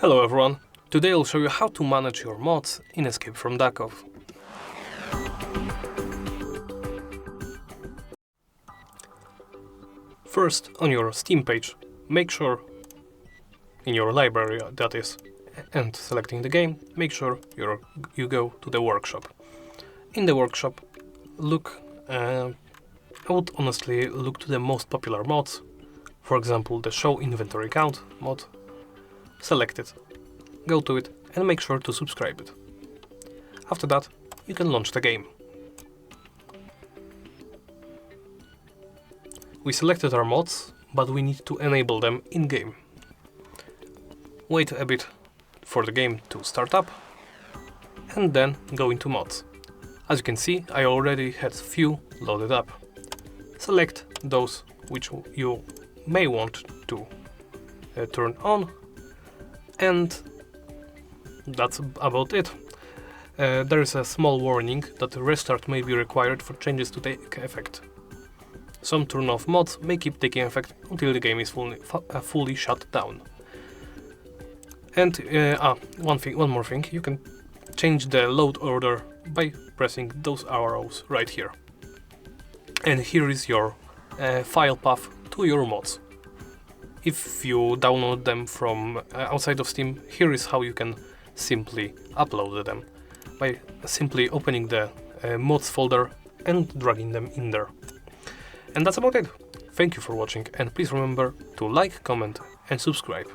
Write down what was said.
Hello everyone, today I'll show you how to manage your mods in Escape from Duckov. First, on your Steam page, make sure, in your library that is, and selecting the game, make sure you go to the workshop. In the workshop, I would honestly look to the most popular mods, for example the Show Inventory Count mod. Select it, go to it and make sure to subscribe it. After that, you can launch the game. We selected our mods, but we need to enable them in-game. Wait a bit for the game to start up, and then go into mods. As you can see, I already had few loaded up. Select those which you may want to turn on, and that's about it. There is a small warning that a restart may be required for changes to take effect. Some turn-off mods may keep taking effect until the game is fully shut down. And one more thing, you can change the load order by pressing those arrows right here. And here is your file path to your mods. If you download them from outside of Steam, here is how you can simply upload them, by simply opening the mods folder and dragging them in there. And that's about it. Thank you for watching, and please remember to like, comment and subscribe.